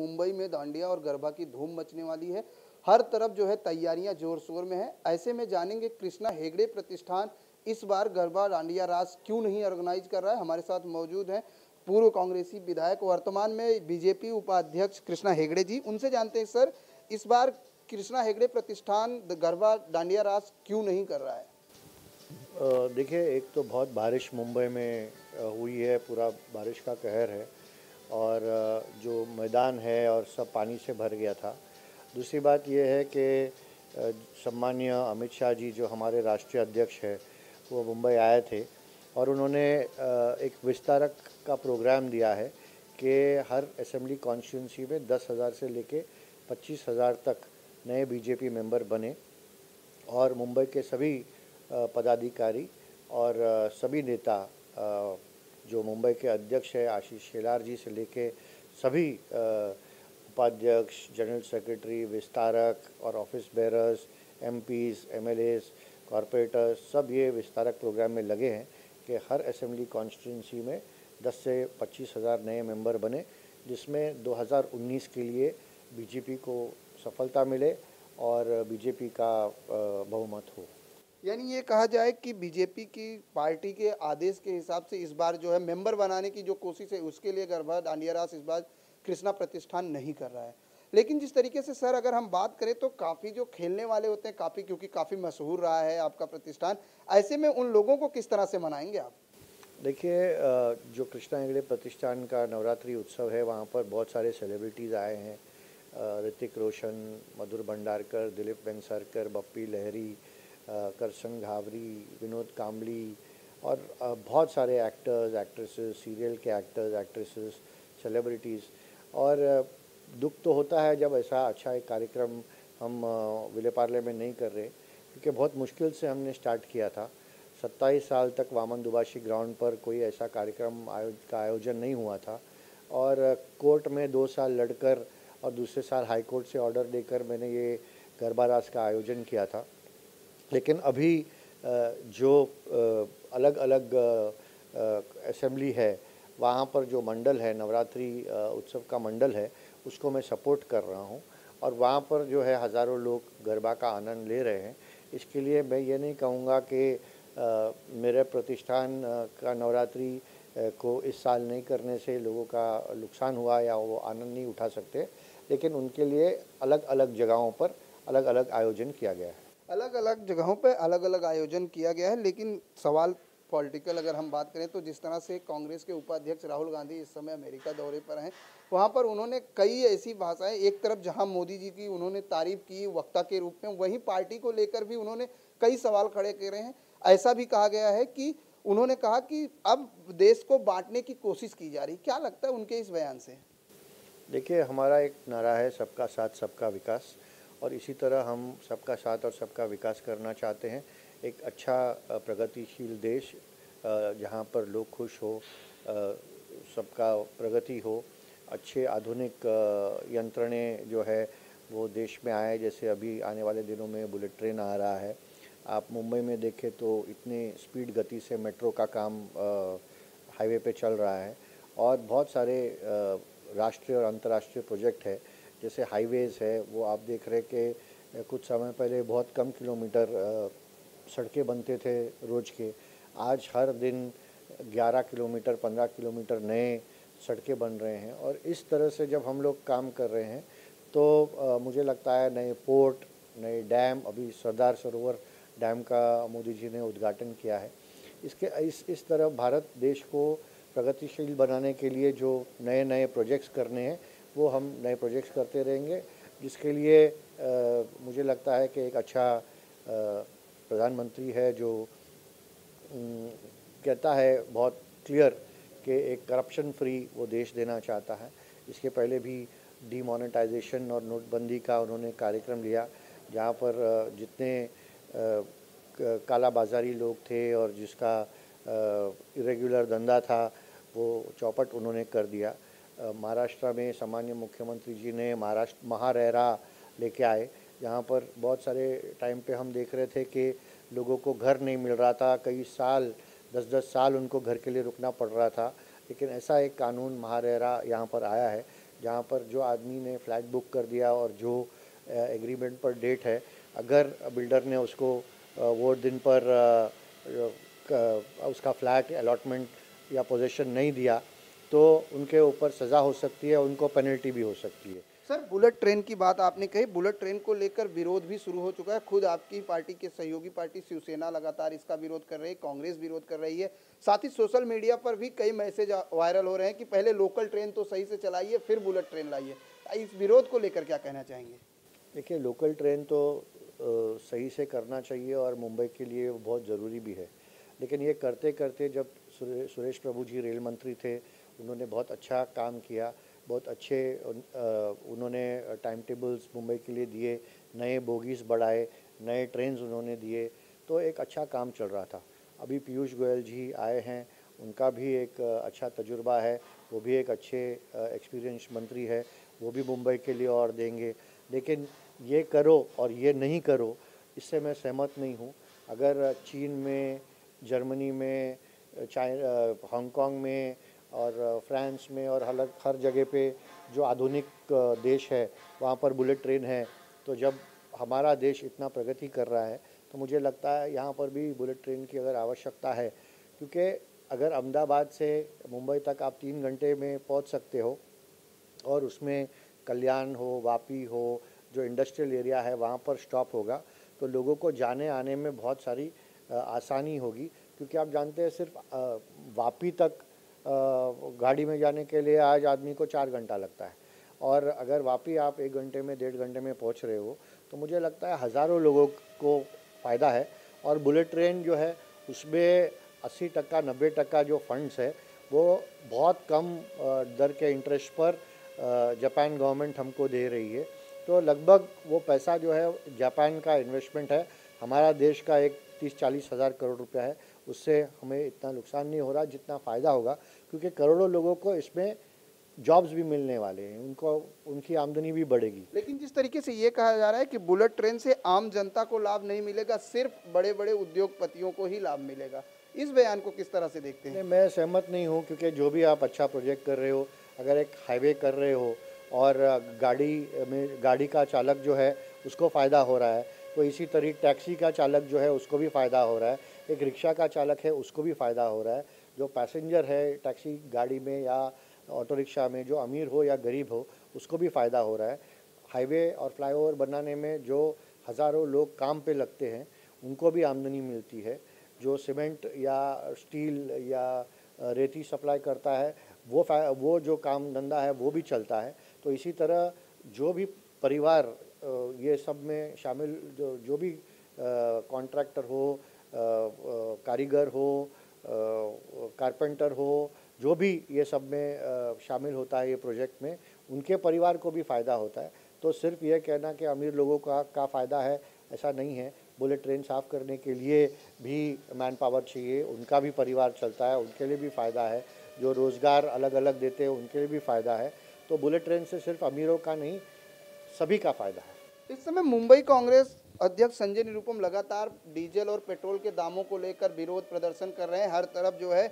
मुंबई में दांडिया और गरबा की धूम मचने वाली है। हर तरफ जो है तैयारियां जोर शोर में है। ऐसे में जानेंगे कृष्णा हेगड़े प्रतिष्ठान इस बार गरबा दांडिया रास क्यों नहीं ऑर्गेनाइज कर रहा है। हमारे साथ मौजूद हैं पूर्व कांग्रेसी विधायक, वर्तमान में बीजेपी उपाध्यक्ष कृष्णा हेगड़े जी। उनसे जानते हैं सर, इस बार कृष्णा हेगड़े प्रतिष्ठान गरबा दांडिया रास क्यों नहीं कर रहा है। देखिए, एक तो बहुत बारिश मुंबई में हुई है, पूरा बारिश का कहर है और जो मैदान है और सब पानी से भर गया था। दूसरी बात यह है कि सम्मानीय अमित शाह जी जो हमारे राष्ट्रीय अध्यक्ष है वो मुंबई आए थे और उन्होंने एक विस्तारक का प्रोग्राम दिया है कि हर असेंबली कॉन्स्टिट्यूंसी में 10,000 से लेके 25,000 तक नए बीजेपी मेंबर बने और मुंबई के सभी पदाधिकारी और सभी नेता जो मुंबई के अध्यक्ष है आशीष शेलार जी से लेके सभी उपाध्यक्ष, जनरल सेक्रेटरी, विस्तारक और office bearers, MPs, MLAs, corporators, सब ये विस्तारक प्रोग्राम में लगे हैं कि हर असेंबली कॉन्स्टिट्यूंसी में 10 से 25,000 नए मेंबर बने, जिसमें 2019 के लिए बीजेपी को सफलता मिले और बीजेपी का बहुमत हो। यानी ये कहा जाए कि बीजेपी की पार्टी के आदेश के हिसाब से इस बार जो है मेंबर बनाने की जो कोशिश है उसके लिए गरबा दांडिया रास इस बार कृष्णा प्रतिष्ठान नहीं कर रहा है। लेकिन जिस तरीके से सर अगर हम बात करें तो काफ़ी जो खेलने वाले होते हैं काफ़ी, क्योंकि काफ़ी मशहूर रहा है आपका प्रतिष्ठान, ऐसे में उन लोगों को किस तरह से मनाएंगे आप। देखिए, जो कृष्णा हेगड़े प्रतिष्ठान का नवरात्रि उत्सव है वहाँ पर बहुत सारे सेलिब्रिटीज़ आए हैं। ऋतिक रोशन, मधुर भंडारकर, दिलीप वेंगसरकर, बप्पी लहरी, करसन घावरी, विनोद कांबली और बहुत सारे एक्टर्स, एक्ट्रेसेस, सीरियल के एक्टर्स, एक्ट्रेसेस, सेलिब्रिटीज़। और दुख तो होता है जब ऐसा अच्छा एक कार्यक्रम हम विले पार्ले में नहीं कर रहे, क्योंकि बहुत मुश्किल से हमने स्टार्ट किया था। 27 साल तक वामन दुबाशी ग्राउंड पर कोई ऐसा कार्यक्रम का आयोजन नहीं हुआ था और कोर्ट में 2 साल लड़कर और दूसरे साल हाई कोर्ट से ऑर्डर देकर मैंने ये गरबा रास का आयोजन किया था। लेकिन अभी जो अलग अलग असेंबली है वहाँ पर जो मंडल है, नवरात्रि उत्सव का मंडल है, उसको मैं सपोर्ट कर रहा हूँ और वहाँ पर जो है हज़ारों लोग गरबा का आनंद ले रहे हैं। इसके लिए मैं ये नहीं कहूँगा कि मेरे प्रतिष्ठान का नवरात्रि को इस साल नहीं करने से लोगों का नुकसान हुआ या वो आनंद नहीं उठा सकते, लेकिन उनके लिए अलग अलग जगहों पर अलग अलग आयोजन किया गया है। अलग अलग जगहों पे अलग अलग आयोजन किया गया है। लेकिन सवाल पॉलिटिकल अगर हम बात करें तो जिस तरह से कांग्रेस के उपाध्यक्ष राहुल गांधी इस समय अमेरिका दौरे पर हैं, वहाँ पर उन्होंने कई ऐसी भाषाएं, एक तरफ जहाँ मोदी जी की उन्होंने तारीफ की वक्ता के रूप में, वहीं पार्टी को लेकर भी उन्होंने कई सवाल खड़े करे हैं। ऐसा भी कहा गया है कि उन्होंने कहा कि अब देश को बांटने की कोशिश की जा रही। क्या लगता है उनके इस बयान से। देखिए, हमारा एक नारा है सबका साथ सबका विकास और इसी तरह हम सबका साथ और सबका विकास करना चाहते हैं। एक अच्छा प्रगतिशील देश जहाँ पर लोग खुश हो, सबका प्रगति हो, अच्छे आधुनिक यंत्रणें जो है वो देश में आए। जैसे अभी आने वाले दिनों में बुलेट ट्रेन आ रहा है। आप मुंबई में देखें तो इतने स्पीड गति से मेट्रो का काम हाईवे पे चल रहा है और बहुत सारे राष्ट्रीय और अंतर्राष्ट्रीय प्रोजेक्ट है। जैसे हाईवेज़ है वो आप देख रहे कि कुछ समय पहले बहुत कम किलोमीटर सड़कें बनते थे रोज़ के, आज हर दिन 11 किलोमीटर 15 किलोमीटर नए सड़कें बन रहे हैं। और इस तरह से जब हम लोग काम कर रहे हैं तो मुझे लगता है नए पोर्ट, नए डैम, अभी सरदार सरोवर डैम का मोदी जी ने उद्घाटन किया है। इस तरह भारत देश को प्रगतिशील बनाने के लिए जो नए नए प्रोजेक्ट्स करने हैं वो हम नए प्रोजेक्ट्स करते रहेंगे, जिसके लिए मुझे लगता है कि एक अच्छा प्रधानमंत्री है जो कहता है बहुत क्लियर कि एक करप्शन फ्री वो देश देना चाहता है। इसके पहले भी डीमोनेटाइजेशन और नोटबंदी का उन्होंने कार्यक्रम लिया, जहाँ पर जितने काला बाज़ारी लोग थे और जिसका इरेगुलर धंधा था वो चौपट उन्होंने कर दिया। महाराष्ट्र में सामान्य मुख्यमंत्री जी ने महाराष्ट्र महारेरा लेके आए, जहाँ पर बहुत सारे टाइम पे हम देख रहे थे कि लोगों को घर नहीं मिल रहा था, कई साल 10-10 साल उनको घर के लिए रुकना पड़ रहा था। लेकिन ऐसा एक कानून महारेरा यहाँ पर आया है जहाँ पर जो आदमी ने फ्लैट बुक कर दिया और जो एग्रीमेंट पर डेट है, अगर बिल्डर ने उसको वो दिन पर उसका फ्लैट अलॉटमेंट या पोजीशन नहीं दिया तो उनके ऊपर सज़ा हो सकती है, उनको पेनल्टी भी हो सकती है। सर, बुलेट ट्रेन की बात आपने कही, बुलेट ट्रेन को लेकर विरोध भी शुरू हो चुका है। खुद आपकी पार्टी के सहयोगी पार्टी शिवसेना लगातार इसका विरोध कर रही है, कांग्रेस विरोध कर रही है। साथ ही सोशल मीडिया पर भी कई मैसेज वायरल हो रहे हैं कि पहले लोकल ट्रेन तो सही से चलाइए, फिर बुलेट ट्रेन लाइए। इस विरोध को लेकर क्या कहना चाहेंगे? देखिए, लोकल ट्रेन तो सही से करना चाहिए और मुंबई के लिए वो बहुत ज़रूरी भी है, लेकिन ये करते करते जब सुरेश प्रभु जी रेल मंत्री थे, उन्होंने बहुत अच्छा काम किया, बहुत अच्छे उन्होंने टाइम टेबल्स मुंबई के लिए दिए, नए बोगीज़ बढ़ाए, नए ट्रेन्स उन्होंने दिए, तो एक अच्छा काम चल रहा था। अभी पीयूष गोयल जी आए हैं, उनका भी एक अच्छा तजुर्बा है, वो भी एक अच्छे एक्सपीरियंस मंत्री है, वो भी मुंबई के लिए और देंगे। लेकिन ये करो और ये नहीं करो, इससे मैं सहमत नहीं हूँ। अगर चीन में, जर्मनी में, हांगकांग में और फ्रांस में और हर जगह पे जो आधुनिक देश है वहाँ पर बुलेट ट्रेन है, तो जब हमारा देश इतना प्रगति कर रहा है तो मुझे लगता है यहाँ पर भी बुलेट ट्रेन की अगर आवश्यकता है, क्योंकि अगर अहमदाबाद से मुंबई तक आप 3 घंटे में पहुँच सकते हो और उसमें कल्याण हो, वापी हो, जो इंडस्ट्रियल एरिया है वहाँ पर स्टॉप होगा, तो लोगों को जाने आने में बहुत सारी आसानी होगी। क्योंकि आप जानते हैं सिर्फ वापी तक गाड़ी में जाने के लिए आज आदमी को 4 घंटा लगता है, और अगर वापी आप 1 घंटे में, 1.5 घंटे में पहुंच रहे हो, तो मुझे लगता है हज़ारों लोगों को फ़ायदा है। और बुलेट ट्रेन जो है उसमें 80% 90% जो फंड्स है वो बहुत कम दर के इंटरेस्ट पर जापान गवर्नमेंट हमको दे रही है। तो लगभग वो पैसा जो है जापान का इन्वेस्टमेंट है, हमारा देश का एक 30-40 हज़ार करोड़ रुपया है, उससे हमें इतना नुकसान नहीं हो रहा जितना फ़ायदा होगा, क्योंकि करोड़ों लोगों को इसमें जॉब्स भी मिलने वाले हैं, उनको उनकी आमदनी भी बढ़ेगी। लेकिन जिस तरीके से ये कहा जा रहा है कि बुलेट ट्रेन से आम जनता को लाभ नहीं मिलेगा, सिर्फ बड़े बड़े उद्योगपतियों को ही लाभ मिलेगा, इस बयान को किस तरह से देखते हैं? नहीं, मैं सहमत नहीं हूँ, क्योंकि जो भी आप अच्छा प्रोजेक्ट कर रहे हो, अगर एक हाईवे कर रहे हो और गाड़ी का चालक जो है उसको फ़ायदा हो रहा है, तो इसी तरीके टैक्सी का चालक जो है उसको भी फ़ायदा हो रहा है, एक रिक्शा का चालक है उसको भी फ़ायदा हो रहा है, जो पैसेंजर है टैक्सी गाड़ी में या ऑटो रिक्शा में, जो अमीर हो या गरीब हो, उसको भी फ़ायदा हो रहा है। हाईवे और फ्लाईओवर बनाने में जो हज़ारों लोग काम पे लगते हैं उनको भी आमदनी मिलती है, जो सीमेंट या स्टील या रेती सप्लाई करता है वो जो काम धंधा है वो भी चलता है। तो इसी तरह जो भी परिवार ये सब में शामिल, जो भी कॉन्ट्रैक्टर हो, कारीगर हो, कारपेंटर हो, जो भी ये सब में शामिल होता है ये प्रोजेक्ट में, उनके परिवार को भी फ़ायदा होता है। तो सिर्फ ये कहना कि अमीर लोगों का फ़ायदा है, ऐसा नहीं है। बुलेट ट्रेन साफ़ करने के लिए भी मैन पावर चाहिए, उनका भी परिवार चलता है, उनके लिए भी फ़ायदा है। जो रोज़गार अलग अलग देते हैं उनके लिए भी फ़ायदा है। तो बुलेट ट्रेन से सिर्फ अमीरों का नहीं, सभी का फ़ायदा है। इस समय मुंबई कांग्रेस अध्यक्ष संजय निरुपम लगातार डीजल और पेट्रोल के दामों को लेकर विरोध प्रदर्शन कर रहे हैं। हर तरफ जो है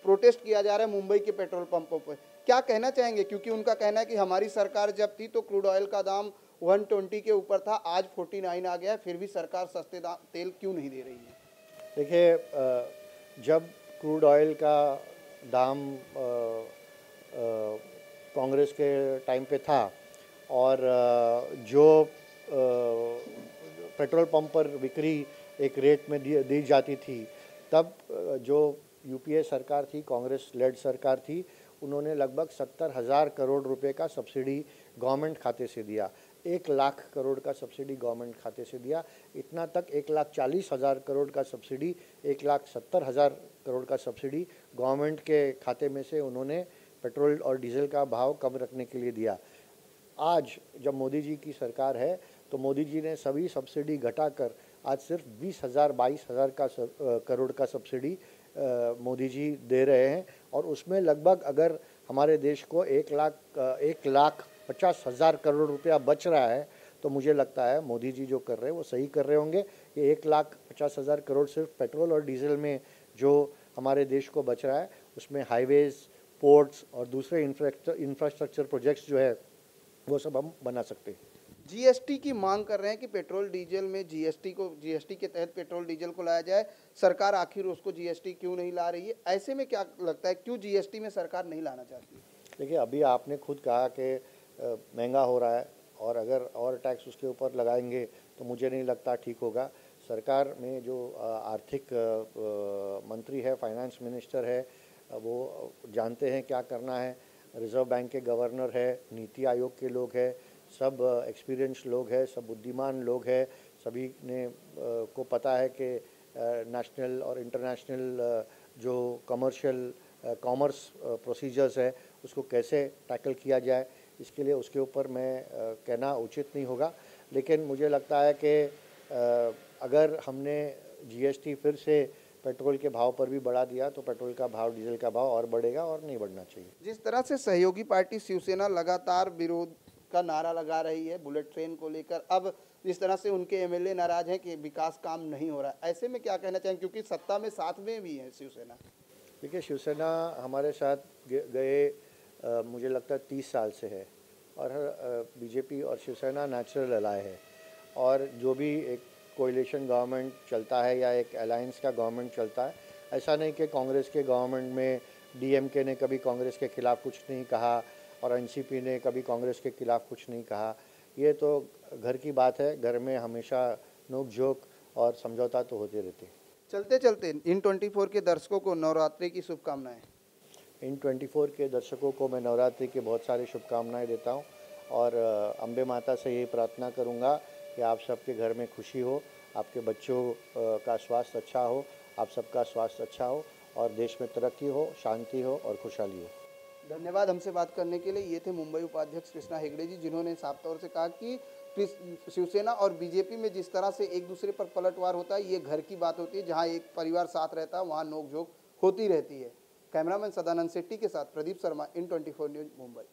प्रोटेस्ट किया जा रहा है मुंबई के पेट्रोल पंपों पर। क्या कहना चाहेंगे? क्योंकि उनका कहना है कि हमारी सरकार जब थी तो क्रूड ऑयल का दाम 120 के ऊपर था, आज 49 आ गया है, फिर भी सरकार सस्ते तेल क्यों नहीं दे रही है? देखिए, जब क्रूड ऑयल का दाम कांग्रेस के टाइम पे था और जो पेट्रोल पंप पर बिक्री एक रेट में दी जाती थी, तब जो यूपीए सरकार थी, कांग्रेस लेड सरकार थी, उन्होंने लगभग 70,000 करोड़ रुपए का सब्सिडी गवर्नमेंट खाते से दिया। 1 लाख करोड़ का सब्सिडी गवर्नमेंट खाते से दिया। इतना तक 1,40,000 करोड़ का सब्सिडी, 1,70,000 करोड़ का सब्सिडी गवर्नमेंट के खाते में से उन्होंने पेट्रोल और डीजल का भाव कम रखने के लिए दिया। आज जब मोदी जी की सरकार है तो मोदी जी ने सभी सब्सिडी घटाकर आज सिर्फ 20,000 22,000 करोड़ का सब्सिडी मोदी जी दे रहे हैं, और उसमें लगभग अगर हमारे देश को 1,50,000 करोड़ रुपया बच रहा है, तो मुझे लगता है मोदी जी जो कर रहे हैं वो सही कर रहे होंगे। ये 1,50,000 करोड़ सिर्फ पेट्रोल और डीजल में जो हमारे देश को बच रहा है, उसमें हाईवेज़, पोर्ट्स और दूसरे इंफ्रास्ट्रक्चर प्रोजेक्ट्स जो है वो सब हम बना सकते हैं। जीएसटी की मांग कर रहे हैं कि पेट्रोल डीजल में जीएसटी के तहत पेट्रोल डीजल को लाया जाए। सरकार आखिर उसको जीएसटी क्यों नहीं ला रही है? ऐसे में क्या लगता है क्यों जीएसटी में सरकार नहीं लाना चाहती है? देखिए, अभी आपने खुद कहा कि महंगा हो रहा है और अगर और टैक्स उसके ऊपर लगाएंगे तो मुझे नहीं लगता ठीक होगा। सरकार में जो आर्थिक मंत्री है, फाइनेंस मिनिस्टर है, वो जानते हैं क्या करना है। रिज़र्व बैंक के गवर्नर है, नीति आयोग के लोग हैं, सब एक्सपीरियंस लोग हैं, सब बुद्धिमान लोग हैं। सभी ने को पता है कि नेशनल और इंटरनेशनल जो कॉमर्स प्रोसीजर्स है उसको कैसे टैकल किया जाए, इसके लिए उसके ऊपर मैं कहना उचित नहीं होगा। लेकिन मुझे लगता है कि अगर हमने जीएसटी फिर से पेट्रोल के भाव पर भी बढ़ा दिया तो पेट्रोल का भाव, डीजल का भाव और बढ़ेगा और नहीं बढ़ना चाहिए। जिस तरह से सहयोगी पार्टी शिवसेना लगातार विरोध का नारा लगा रही है बुलेट ट्रेन को लेकर, अब जिस तरह से उनके एमएलए नाराज हैं कि विकास काम नहीं हो रहा है, ऐसे में क्या कहना चाहेंगे क्योंकि सत्ता में साथ में भी है शिवसेना? देखिए, शिवसेना हमारे साथ गए मुझे लगता है 30 साल से है और बीजेपी और शिवसेना नेचुरल अलाय है। और जो भी एक कोalition गवर्नमेंट चलता है या एक अलायंस का गवर्नमेंट चलता है, ऐसा नहीं कि कांग्रेस के गवर्नमेंट में डीएमके ने कभी कांग्रेस के खिलाफ़ कुछ नहीं कहा और एनसीपी ने कभी कांग्रेस के खिलाफ़ कुछ नहीं कहा। ये तो घर की बात है, घर में हमेशा नोक झोंक और समझौता तो होते रहते हैं। चलते चलते इन 24 के दर्शकों को नवरात्रि की शुभकामनाएं। इन 24 के दर्शकों को मैं नवरात्रि की बहुत सारी शुभकामनाएं देता हूं और अम्बे माता से यही प्रार्थना करूंगा कि आप सबके घर में खुशी हो, आपके बच्चों का स्वास्थ्य अच्छा हो, आप सबका स्वास्थ्य अच्छा हो और देश में तरक्की हो, शांति हो और खुशहाली हो। धन्यवाद हमसे बात करने के लिए। ये थे मुंबई उपाध्यक्ष कृष्णा हेगड़े जी, जिन्होंने साफ तौर से कहा कि शिवसेना और बीजेपी में जिस तरह से एक दूसरे पर पलटवार होता है, ये घर की बात होती है। जहां एक परिवार साथ रहता है वहां नोकझोंक होती रहती है। कैमरामैन सदानंद शेट्टी के साथ प्रदीप शर्मा, इन 24 न्यूज, मुंबई।